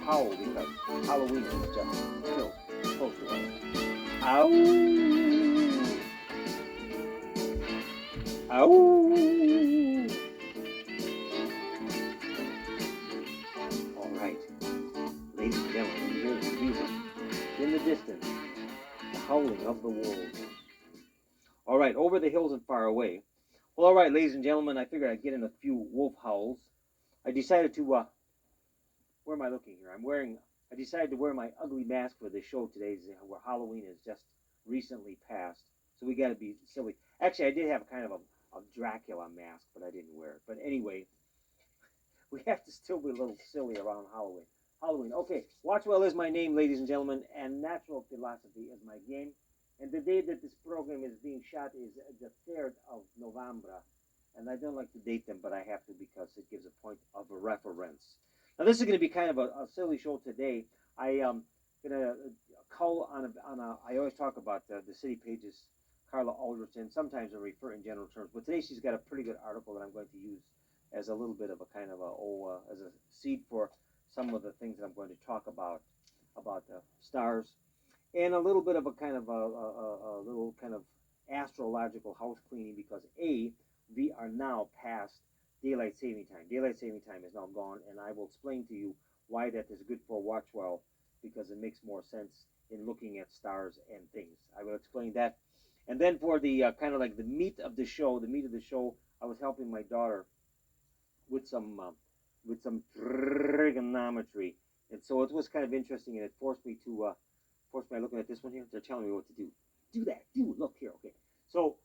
howl because Halloween is just still close to us. Ow! Ow! All right, ladies and gentlemen, you hear the music in the distance, the howling of the wolves. All right, over the hills and far away. Well, all right, ladies and gentlemen, I figured I'd get in a few wolf howls. I decided to, where am I looking here? I decided to wear my ugly mask for the show today, where Halloween has just recently passed. So we got to be silly. Actually, I did have kind of a Dracula mask, but I didn't wear it. But anyway, we have to still be a little silly around Halloween. Halloween. Okay, Watchwell is my name, ladies and gentlemen, and Natural Philosophy is my game. And the day that this program is being shot is the 3rd of November. And I don't like to date them, but I have to because it gives a point of a reference. Now, this is going to be kind of a silly show today. I am going to call I always talk about the city pages, Carla Aldrich, and sometimes I refer in general terms. But today she's got a pretty good article that I'm going to use as a little bit of a kind of as a seed for some of the things that I'm going to talk about stars, and a little bit of a kind of a little kind of astrological house cleaning because we are now past daylight saving time. Daylight saving time is now gone, and I will explain to you why that is good for Watchwell because it makes more sense in looking at stars and things. I will explain that, and then for the kind of like the meat of the show, I was helping my daughter with some trigonometry, and so it was kind of interesting, and it forced me to forced me looking at this one here. They're telling me what to do. Do that. Do look here. Okay. So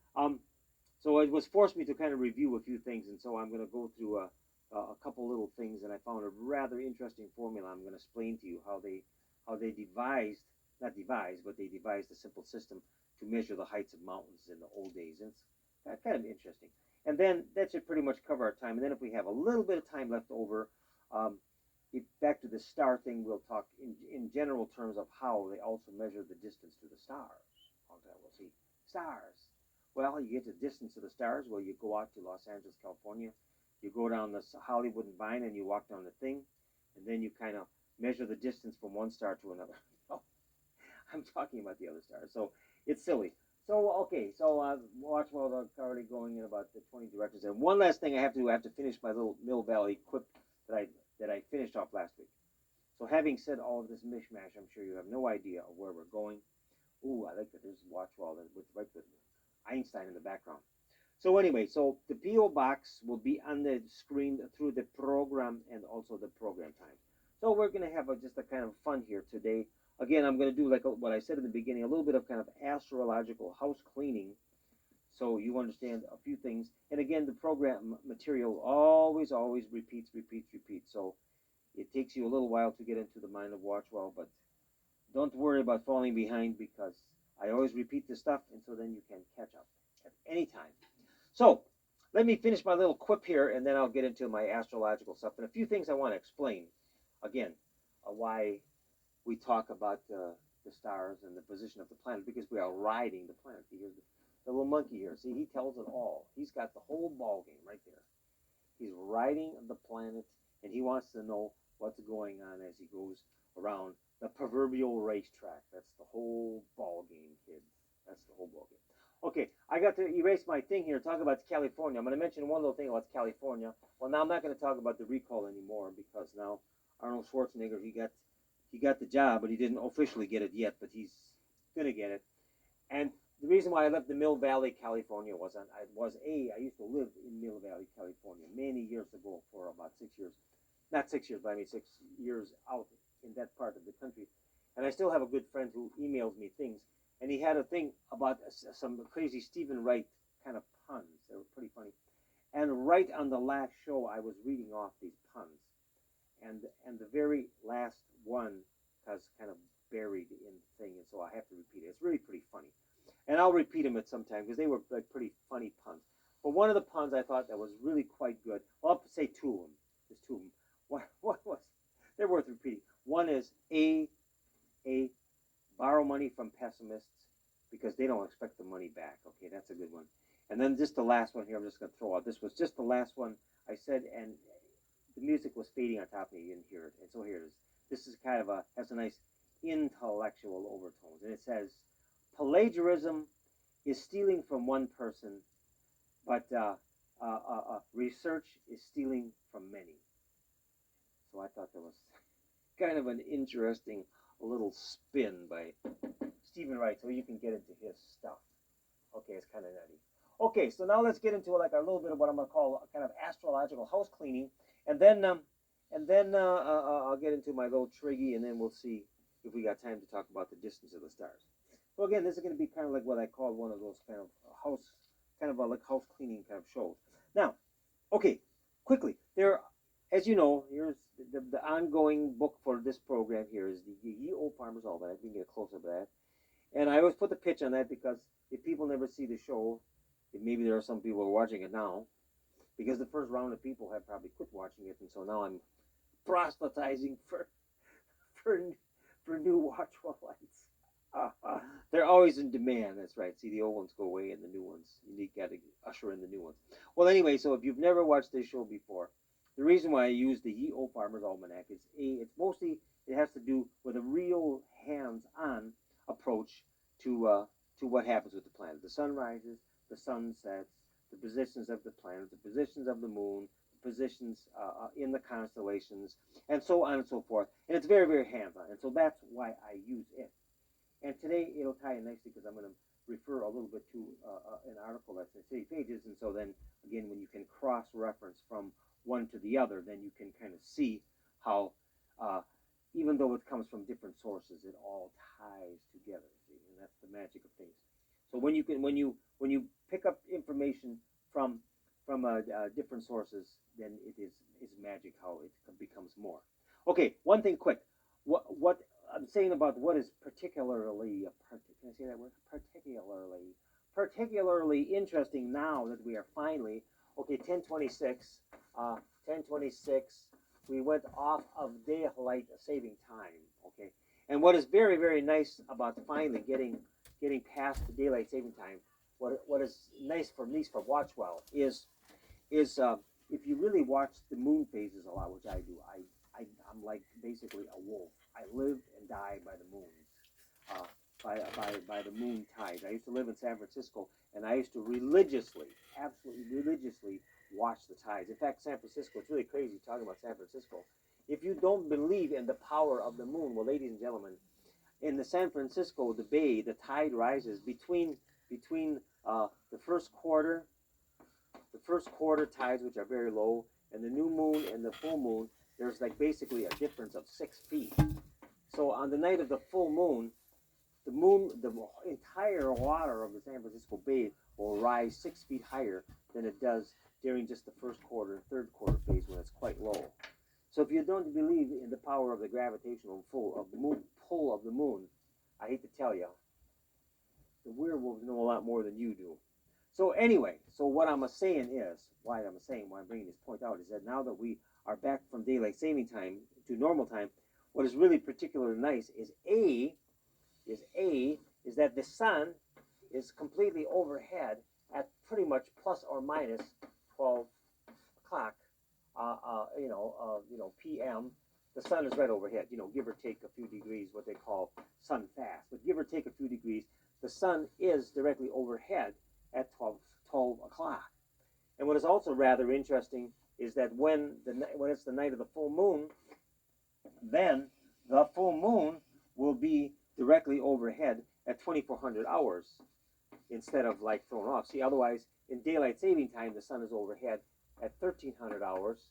so it was forced me to kind of review a few things, and so I'm going to go through a couple little things, and I found a rather interesting formula. I'm going to explain to you how they devised not devised, but they devised a simple system to measure the heights of mountains in the old days. And it's kind of interesting. And then that should pretty much cover our time. And then if we have a little bit of time left over, um, back to the star thing, we'll talk in general terms of how they also measure the distance to the stars. Okay, we'll see. Stars. Well, you get the distance to the stars. Well, you go out to Los Angeles, California. You go down the Hollywood and Vine and you walk down the thing. And then you kind of measure the distance from one star to another. Oh, I'm talking about the other stars. So it's silly. So okay, so watch while they're already going in about the 20 directions. And one last thing I have to do, I have to finish my little Mill Valley quip that I finished off last week. So having said all of this mishmash, I'm sure you have no idea of where we're going. Ooh, I like that there's Watchwell with right with Einstein in the background. So anyway, so the PO box will be on the screen through the program and also the program time. So we're going to have just a kind of fun here today. Again, I'm going to do like what I said in the beginning, a little bit of kind of astrological house cleaning so you understand a few things. And again, the program material always repeats. So it takes you a little while to get into the mind of Watchwell, but don't worry about falling behind because I always repeat the stuff, and so then you can catch up at any time. So let me finish my little quip here, and then I'll get into my astrological stuff and a few things I want to explain. Again, why we talk about the stars and the position of the planet because we are riding the planet. Here's the little monkey here. See, he tells it all. He's got the whole ball game right there. He's riding the planet, and he wants to know what's going on as he goes around the proverbial racetrack. That's the whole ball game, kids. That's the whole ball game. Okay, I got to erase my thing here. Talk about California. I'm going to mention one little thing about California. Well, now I'm not going to talk about the recall anymore because now Arnold Schwarzenegger he got the job, but he didn't officially get it yet. But he's going to get it. And the reason why I left the Mill Valley, California, I used to live in Mill Valley, California, many years ago for about 6 years. Not 6 years, but I mean 6 years out in that part of the country. And I still have a good friend who emails me things. And he had a thing about some crazy Stephen Wright kind of puns. They were pretty funny. And right on the last show, I was reading off these puns. And the very last one was kind of buried in the thing, and so I have to repeat it. It's really pretty funny. And I'll repeat them at some time because they were like pretty funny puns. But one of the puns I thought that was really quite good. Well, I'll say two of them. There's two of them. What was? They're worth repeating. One is a borrow money from pessimists because they don't expect the money back. Okay, that's a good one. And then just the last one here, I'm just going to throw out. This was just the last one I said, and the music was fading on top of me. You didn't hear it. And so here it is. this is kind of has a nice intellectual overtones, and it says plagiarism is stealing from one person, but research is stealing from many. So I thought that was kind of an interesting little spin by Stephen Wright, so you can get into his stuff. Okay, it's kind of nutty. Okay, so now let's get into like a little bit of what I'm going to call kind of astrological house cleaning, and then I'll get into my little triggy, and then we'll see if we got time to talk about the distance of the stars. So again, this is going to be kind of like what I call one of those kind of like house cleaning kind of shows. Now, okay, quickly, there, as you know, here's the ongoing book for this program here is the Ye Old Farmer's Almanac. We can get a close up of that. And I always put the pitch on that because if people never see the show, maybe there are some people who are watching it now, because the first round of people have probably quit watching it, and so now I'm proselytizing for new watch lights. They're always in demand. That's right. See, the old ones go away, and the new ones, you got to usher in the new ones. Well, anyway, so if you've never watched this show before, the reason why I use the Ye Old Farmer's Almanac is it's mostly, it has to do with a real hands-on approach to what happens with the planet. The sun rises, the sun sets, the positions of the planets, the positions of the moon, the positions in the constellations, and so on and so forth. And it's very, very hands-on, and so that's why I use it. And today it'll tie in nicely because I'm going to refer a little bit to an article that's in City Pages, and so then again, when you can cross-reference from one to the other, then you can kind of see how even though it comes from different sources, it all ties together. See? And that's the magic of things. So when you pick up information from different sources, then it is magic how it becomes more. Okay, one thing quick. What I'm saying about what is particularly, can I say that word? Particularly interesting now that we are finally, okay, 1026, we went off of daylight saving time, okay? And what is very, very nice about finally getting past the daylight saving time, what is nice for, at least for Watchwell, is if you really watch the moon phases a lot, which I do, I'm like basically a wolf. I live and die by the moons, by the moon tides. I used to live in San Francisco, and I used to absolutely religiously watch the tides. In fact, San Francisco, it's really crazy talking about San Francisco. If you don't believe in the power of the moon, well, ladies and gentlemen, in the San Francisco, the bay, the tide rises between the first quarter tides, which are very low, and the new moon and the full moon. There's like basically a difference of 6 feet. So on the night of the full moon, the entire water of the San Francisco Bay will rise 6 feet higher than it does during just the first quarter and third quarter phase when it's quite low. So if you don't believe in the power of the gravitational pull of the moon, I hate to tell you, the werewolves know a lot more than you do. So anyway, so what I'm saying is, why I'm bringing this point out is that now that we are back from daylight saving time to normal time, what is really particularly nice is that the sun is completely overhead at pretty much plus or minus 12 o'clock, p.m. The sun is right overhead, give or take a few degrees, what they call sun fast. But give or take a few degrees, the sun is directly overhead at 12 o'clock. And what is also rather interesting is that when it's the night of the full moon, then the full moon will be directly overhead at 2400 hours instead of like thrown off. See, otherwise, in daylight saving time, the sun is overhead at 1300 hours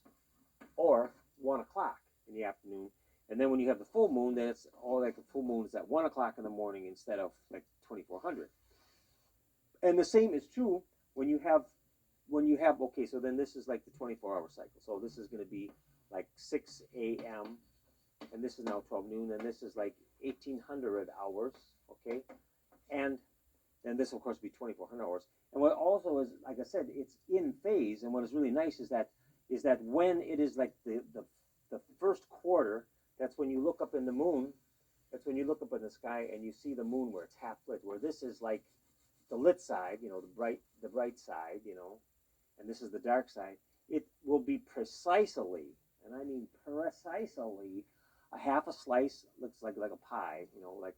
or 1 o'clock in the afternoon. And then when you have the full moon, then it's all like the full moon is at 1 o'clock in the morning instead of like 2400. And the same is true when you have, okay, so then this is like the 24-hour cycle. So this is going to be like 6 a.m. and this is now 12 noon, and this is like 1800 hours, okay? And then this, of course, will be 2400 hours. And what also is, like I said, it's in phase, and what is really nice is that when it is like the first quarter, that's when you look up in the moon, that's when you look up in the sky and you see the moon where it's half lit, where this is like the lit side, the bright side, and this is the dark side. It will be precisely, and I mean precisely, a half a slice looks like a pie, like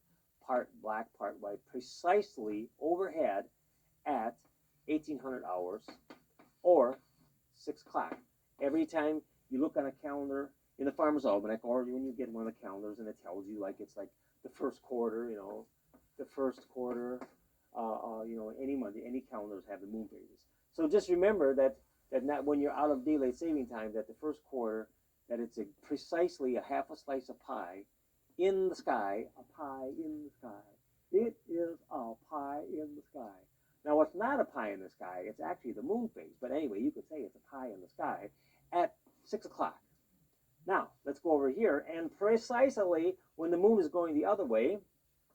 part black, part white, precisely overhead at 1800 hours or 6 o'clock. Every time you look on a calendar in the Farmer's Almanac, or when you get one of the calendars and it tells you like it's like the first quarter, the first quarter, any month, any calendars have the moon phases. So just remember that not when you're out of daylight saving time, that the first quarter, that it's precisely a half a slice of pie in the sky, a pie in the sky. It is a pie in the sky. Now, it's not a pie in the sky. It's actually the moon phase. But anyway, you could say it's a pie in the sky at 6 o'clock. Now, let's go over here. And precisely when the moon is going the other way,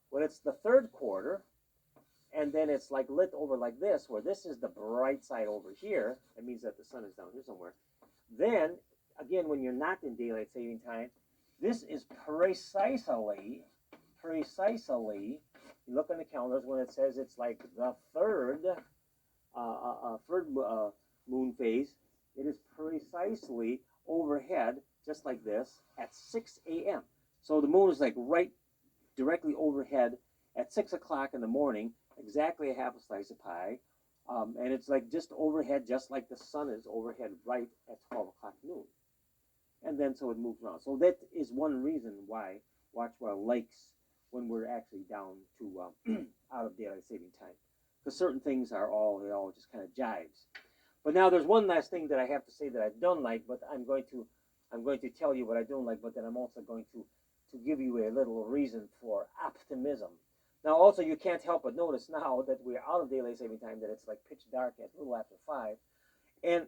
when it's the third quarter, and then it's like lit over like this, where this is the bright side over here, that means that the sun is down here somewhere. Then, again, when you're not in daylight saving time, this is precisely, you look on the calendars when it says it's like the third moon phase, it is precisely overhead, just like this, at 6 a.m. So the moon is like right directly overhead at 6 o'clock in the morning, exactly a half a slice of pie. And it's like just overhead, just like the sun is overhead right at 12 o'clock noon. And then so it moves around. So that is one reason why Watchwell likes when we're actually down to out of daylight saving time, because certain things it all just kind of jives. But now there's one last thing that I have to say that I don't like, but I'm going to tell you what I don't like, but then I'm also going to give you a little reason for optimism. Now also you can't help but notice now that we're out of daylight saving time that it's like pitch dark at a little after 5, and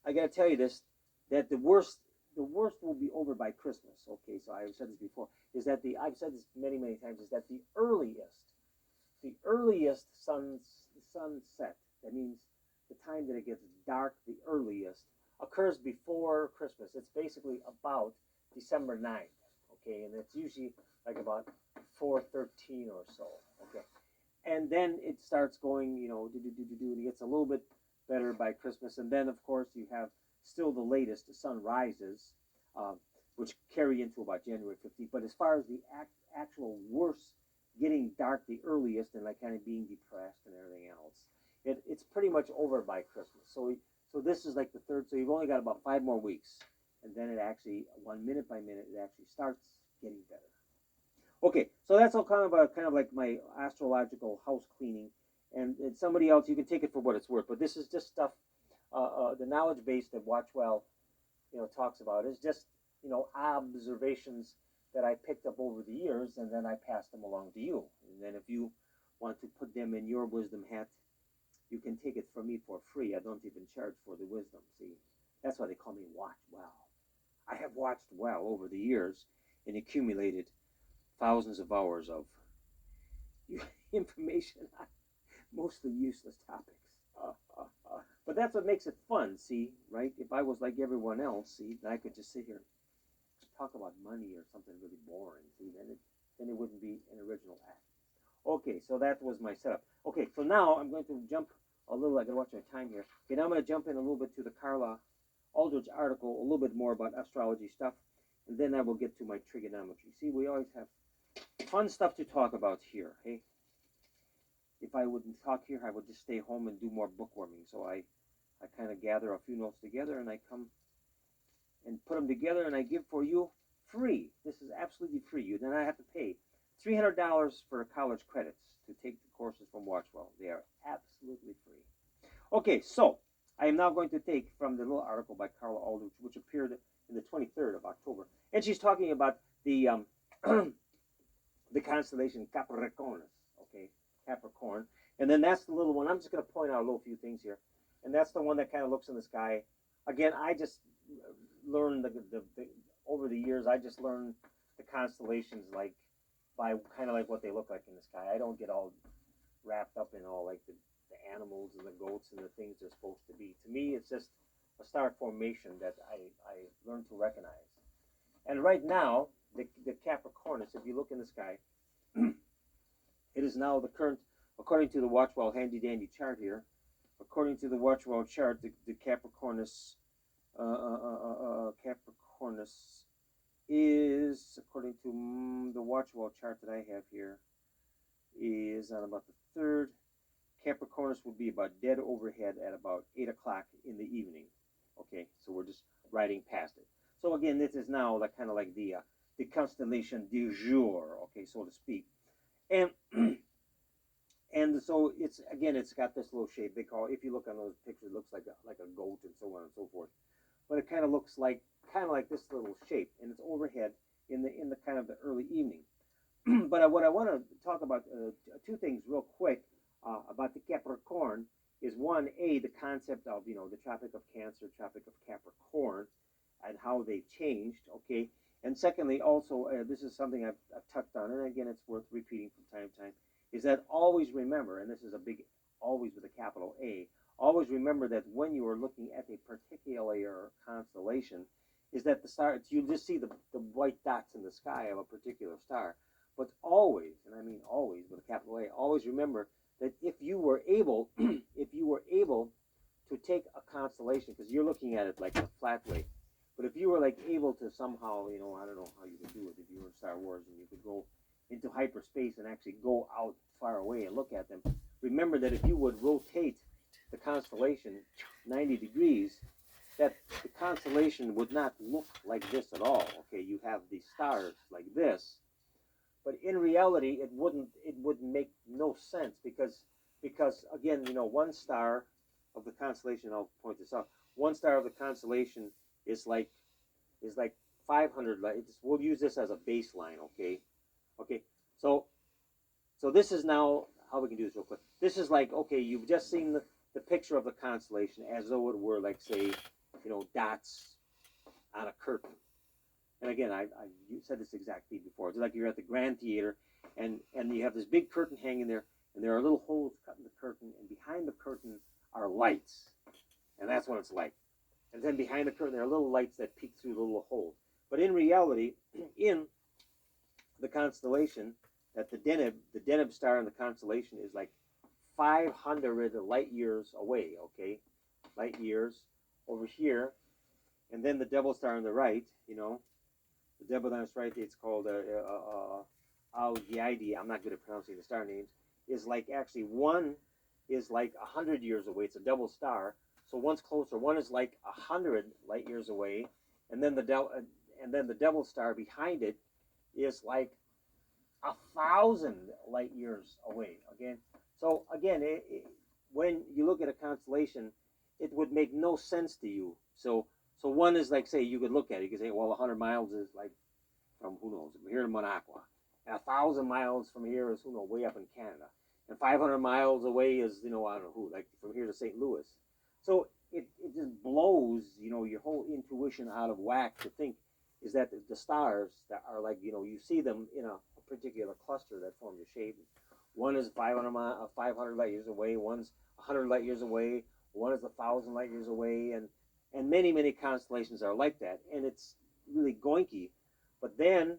I got to tell you this, that the worst will be over by Christmas. Okay, so I've said this before, is that I've said this many times, is that the earliest sunset, that means the time that it gets dark the earliest, occurs before Christmas. It's basically about December 9th, okay, and it's usually like about 4:13 or so, okay, and then it starts going, and it gets a little bit better by Christmas, and then of course you have still the latest, the sun rises, which carry into about January 15th. But as far as the actual worst, getting dark the earliest, and like kind of being depressed and everything else, it's pretty much over by Christmas. So this is like the third. So you've only got about 5 more weeks, and then it actually, minute by minute, it actually starts getting better. Okay, so that's all kind of like my astrological house cleaning, and somebody else, you can take it for what it's worth. But this is just stuff. The knowledge base that Watchwell, talks about is just, observations that I picked up over the years, and then I passed them along to you. And then if you want to put them in your wisdom hat, you can take it from me for free. I don't even charge for the wisdom. See, that's why they call me Watchwell. I have watched well over the years and accumulated thousands of hours of information on mostly useless topics. But that's what makes it fun, see, right? If I was like everyone else, see, then I could just sit here and talk about money or something really boring, see, then it wouldn't be an original act. Okay, so that was my setup. Okay, so now I'm going to jump a little, I gotta watch my time here. Okay, now I'm gonna jump in a little bit to the Carla Aldrich article, a little bit more about astrology stuff, and then I will get to my trigonometry. See, we always have fun stuff to talk about here, hey? If I wouldn't talk here, I would just stay home and do more bookworming. So I kind of gather a few notes together, and I come and put them together, and I give for you free. This is absolutely free. You then I have to pay $300 for college credits to take the courses from Watchwell. They are absolutely free. Okay, so I am now going to take from the little article by Carla Aldrich, which appeared in the 23rd of October, and she's talking about the the constellation Capricornus. Okay, Capricorn, and then that's the little one. I'm just going to point out a little few things here, and that's the one that kind of looks in the sky. Again, I just learned the over the years. I just learned the constellations like by kind of like what they look like in the sky. I don't get all wrapped up in all like the animals and the goats and the things they're supposed to be. To me, it's just a star formation that I learned to recognize. And right now, the Capricornus, if you look in the sky, it is now the current, according to the Watchwell handy dandy chart here, according to the Watchwell chart, the Capricornus, Capricornus is, according to the watch wall chart that I have here, is on about the third. Capricornus would be about dead overhead at about 8 o'clock in the evening. Okay, so we're just riding past it. So again, this is now like kind of like the constellation du jour, okay, so to speak. And and so it's again, it's got this little shape. They call, if you look on those pictures, it looks like a goat and so on and so forth. But it kind of looks like this little shape, and it's overhead in the kind of the early evening. But what I want to talk about, two things real quick about the Capricorn is one, the concept of the Tropic of Cancer, Tropic of Capricorn, and how they've changed. Okay, and secondly, also this is something I've touched on, and again, it's worth repeating from time to time, is that always remember, and this is a big always with a capital A, always remember that when you are looking at a particular constellation, is that the star, you just see the white dots in the sky of a particular star. But always, and I mean always with a capital A, always remember that if you were able, if you were able to take a constellation, because you're looking at it like a flat way, but if you were like able to somehow, I don't know how you could do it if you were in Star Wars and you could go into hyperspace and actually go out far away and look at them, remember that if you would rotate the constellation 90 degrees, that the constellation would not look like this at all. Okay, you have the stars like this, but in reality it would make no sense because again, one star of the constellation, I'll point this out, one star of the constellation is like 500 light. We'll use this as a baseline. Okay, so this is now how we can do this real quick. This is like, okay, you've just seen the picture of the constellation as though it were like, say, dots on a curtain. And again, I said this exact thing before. It's like you're at the Grand Theater, and you have this big curtain hanging there, and there are little holes cut in the curtain, and behind the curtain are lights, and that's what it's like. And then behind the curtain, there are little lights that peek through the little holes. But in reality, in the constellation, that the Deneb star in the constellation is like 500 light years away. Okay, light years over here, and then the Devil star on the right. The Devil on the right, it's called Al-Ghaidi. I'm not good at pronouncing the star names. Is like actually one is like 100 years away. It's a double star, so one's closer. One is like 100 light years away, and then the Devil star behind it is like 1,000 light years away. Again, so again, when you look at a constellation, it would make no sense to you. So one is like, say, you could look at it, you could say, well, 100 miles is like from, who knows, from here to Monaco. And 1,000 miles from here is, way up in Canada. And 500 miles away is, I don't know who, like from here to St. Louis. So it just blows, your whole intuition out of whack to think is that the stars that are like, you see them in a particular cluster that forms a shape. One is 500 light years away, one's 100 light years away, one is 1,000 light years away, and many, many constellations are like that, and it's really goinky. But then,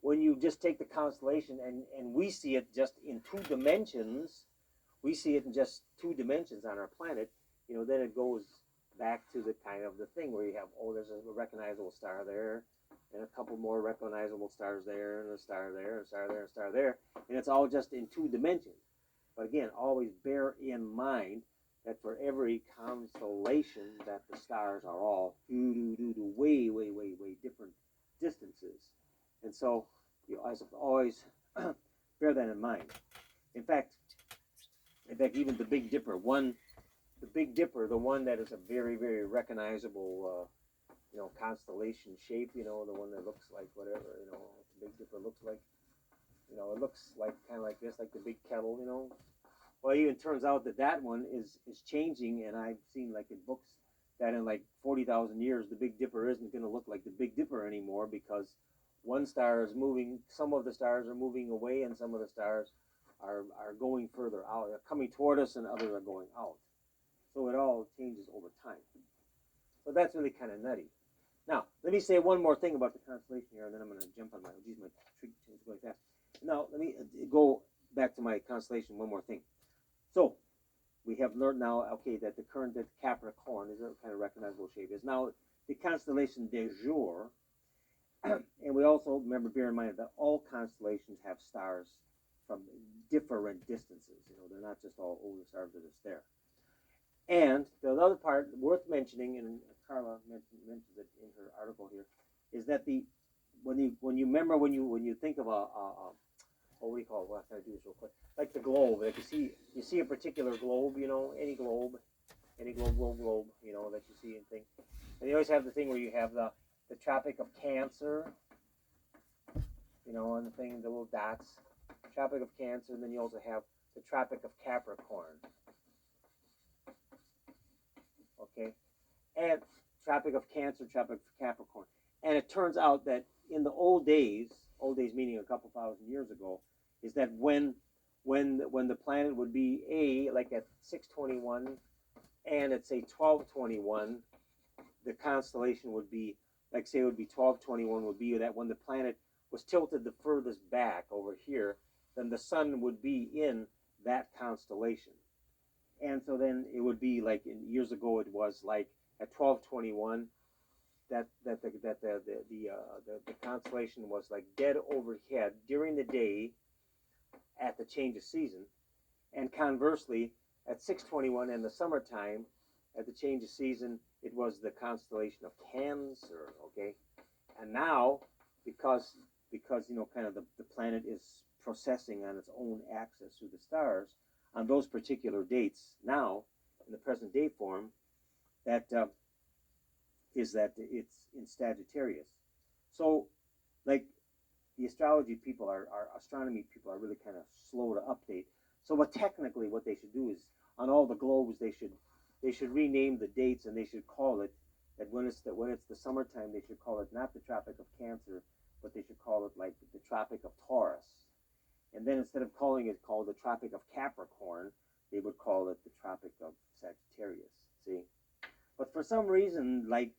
when you just take the constellation and we see it just in 2 dimensions, we see it in just 2 dimensions on our planet, then it goes back to the kind of the thing where you have, there's a recognizable star there, and a couple more recognizable stars there, and a star there, and a star there, and a star there, and it's all just in 2 dimensions. But again, always bear in mind that for every constellation, that the stars are all way, way, way, way different distances. And so you always bear that in mind. In fact, even the Big Dipper, the one that is a very, very recognizable, constellation shape, the one that looks like whatever, the Big Dipper looks like, it looks like kind of like this, like the big kettle, Well, it even turns out that one is changing, and I've seen like in books that in like 40,000 years, the Big Dipper isn't going to look like the Big Dipper anymore because one star is moving, some of the stars are moving away, and some of the stars are going further out, they're coming toward us, and others are going out. So it all changes over time. So that's really kind of nutty. Now, let me say one more thing about the constellation here, and then I'm going to jump on my tree is going fast. Now, let me go back to my constellation, one more thing. So, we have learned now, okay, that the current that Capricorn is a kind of recognizable shape. Is now the constellation du jour, And we also remember, bear in mind that all constellations have stars from different distances. You know, they're not just all the stars that are just there. And the other part worth mentioning, and Carla mentions it in her article here, is that the when you remember when you think of what do you call it? What can I do this real quick? Like the globe, like you see a particular globe, you know, any globe, you know, that you see and thing. And you always have the thing where you have the Tropic of Cancer, you know, and the thing, the little dots, Tropic of Cancer, and then you also have the Tropic of Capricorn. Okay, and Tropic of Cancer, Tropic of Capricorn. And it turns out that in the old days meaning a couple thousand years ago, is that when the planet would be like at 621 and at say 1221, the constellation would be, like say it would be 1221, would be that when the planet was tilted the furthest back over here, then the sun would be in that constellation. And so then it would be like years ago it was like at 1221 that the constellation was like dead overhead during the day at the change of season, and conversely at 621 in the summertime at the change of season it was the constellation of Cancer. Okay, and now because you know kind of the planet is processing on its own axis through the stars on those particular dates now in the present day form, that is that it's in Sagittarius. So like the astrology people our astronomy people are really kind of slow to update. So what technically what they should do is on all the globes they should rename the dates, and they should call it that when it's the summertime they should call it not the Tropic of Cancer, but they should call it like the Tropic of Taurus. And then instead of calling it called the Tropic of Capricorn, they would call it the Tropic of Sagittarius. See? But for some reason, like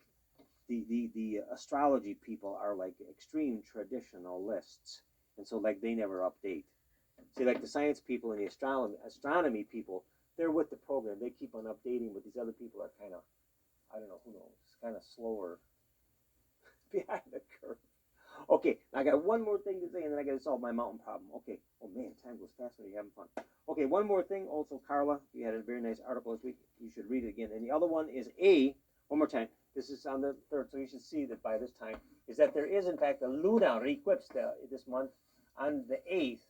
the astrology people are like extreme traditionalists, and so like they never update. See, like the science people and the astronomy people, they're with the program. They keep on updating, but these other people are kind of, I don't know, who knows, kind of slower behind the curve. Okay, I got one more thing to say, and then I got to solve my mountain problem. Okay. Oh man, time goes fast when you're having fun. Okay, one more thing. Also, Carla, you had a very nice article this week. You should read it again. And the other one is one more time. This is on the 3rd, so you should see that by this time is that there is in fact a lunar eclipse this month on the 8th.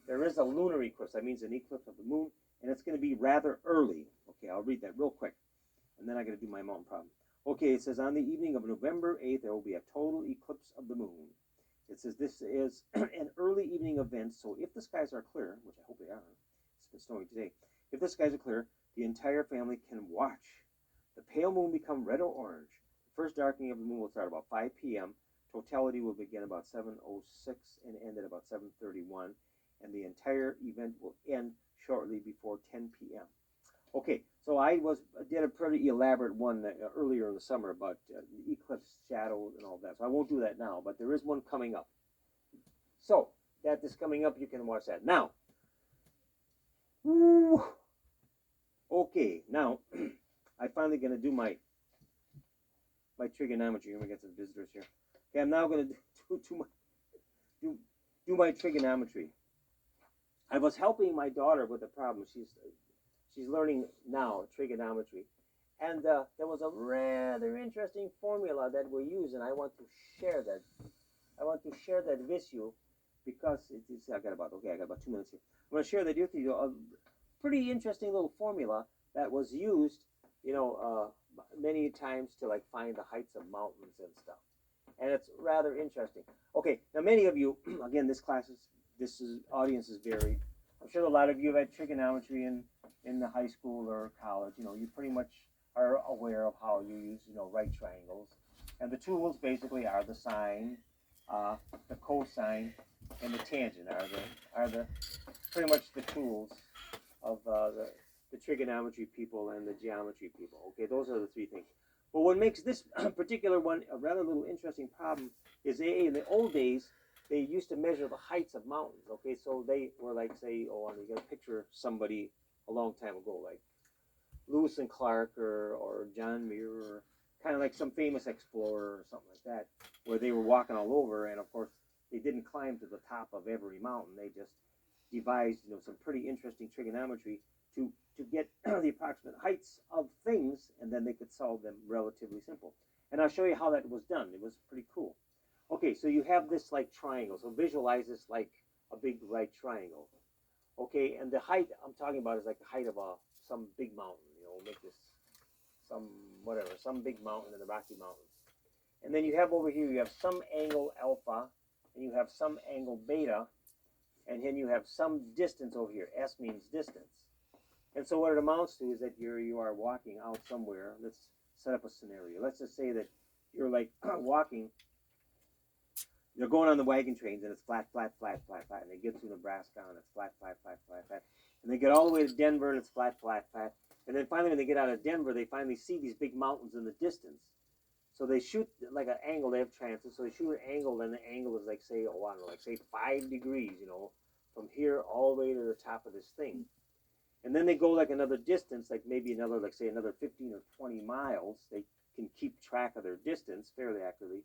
There is a lunar eclipse. That means an eclipse of the moon, and it's going to be rather early. Okay, I'll read that real quick, and then I got to do my mountain problem. Okay, it says on the evening of November 8th, there will be a total eclipse of the moon. It says this is an early evening event, so if the skies are clear, which I hope they are, it's been snowing today, if the skies are clear, the entire family can watch the pale moon become red or orange. The first darkening of the moon will start about 5 p.m. Totality will begin about 7:06 and end at about 7:31, and the entire event will end shortly before 10 p.m. Okay, so I did a pretty elaborate one earlier in the summer about the eclipse shadow and all that. So I won't do that now, but there is one coming up. So that is coming up. You can watch that now. Woo. Okay, now I'm finally going to do my trigonometry. Let me get some visitors here. Okay, I'm now going to do my trigonometry. I was helping my daughter with a problem. She's learning now trigonometry, and there was a rather interesting formula that we use, and I want to share that. I want to share that with you because I got about 2 minutes here. I'm going to share that with you. A pretty interesting little formula that was used, many times to like find the heights of mountains and stuff, and it's rather interesting. Okay, now many of you, again, this audience is varied. I'm sure a lot of you have had trigonometry in the high school or college. You pretty much are aware of how you use, right triangles. And the tools basically are the sine, the cosine, and the tangent are the pretty much the tools of the trigonometry people and the geometry people. Okay, those are the three things. But what makes this particular one a rather little interesting problem is in the old days, they used to measure the heights of mountains. Okay, so they were like, say, and you got to picture somebody a long time ago, like Lewis and Clark or John Muir kind of like some famous explorer or something like that, where they were walking all over, and of course they didn't climb to the top of every mountain. They just devised, some pretty interesting trigonometry to get the approximate heights of things, and then they could solve them relatively simple. And I'll show you how that was done. It was pretty cool. Okay, so you have this like triangle. So visualize this like a big right triangle. Okay, and the height I'm talking about is like the height of some big mountain. Make this some big mountain in the Rocky Mountains. And then you have over here, you have some angle alpha, and you have some angle beta, and then you have some distance over here. S means distance. And so what it amounts to is that you are walking out somewhere. Let's set up a scenario. Let's just say that you're like walking. You're going on the wagon trains, and it's flat, flat, flat, flat, flat. And they get through Nebraska, and it's flat, flat, flat, flat, flat. And they get all the way to Denver, and it's flat, flat, flat. And then finally, when they get out of Denver, they finally see these big mountains in the distance. So they shoot like an angle. They have transit. So they shoot an angle, and the angle is like, say, I don't know, like say 5 degrees, from here all the way to the top of this thing. And then they go like another distance, like maybe another, like say another 15 or 20 miles. They can keep track of their distance fairly accurately.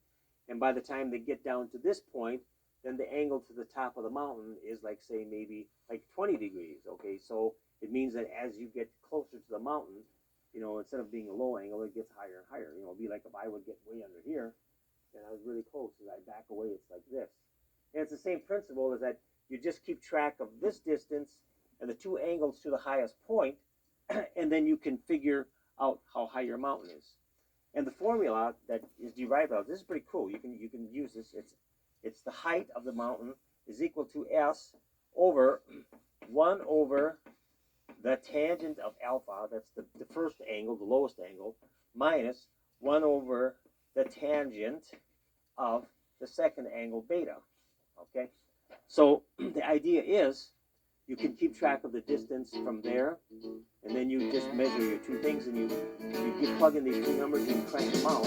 And by the time they get down to this point, then the angle to the top of the mountain is like, say, maybe like 20 degrees. Okay, so it means that as you get closer to the mountain, instead of being a low angle, it gets higher and higher. It'd be like if I would get way under here, and I was really close. As I back away, it's like this. And it's the same principle, is that you just keep track of this distance and the two angles to the highest point, and then you can figure out how high your mountain is. And the formula that is derived out, this is pretty cool. You can use this. It's the height of the mountain is equal to S over 1 over the tangent of alpha, that's the first angle, the lowest angle, minus 1 over the tangent of the second angle, beta. Okay? So the idea is you can keep track of the distance from there, and then you just measure your two things, and you plug in these two numbers, and you crank them out,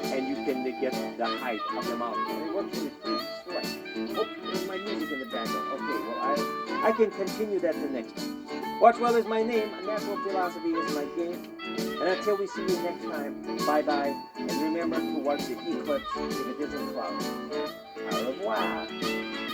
and you can get the height of the mountain. And it works really pretty slick. Oh, there's my music in the background. Okay, well, I can continue that the next time. Watch Well is my name, Natural Philosophy is my game. And until we see you next time, bye-bye. And remember to watch the eclipse if it isn't cloudy. Au revoir.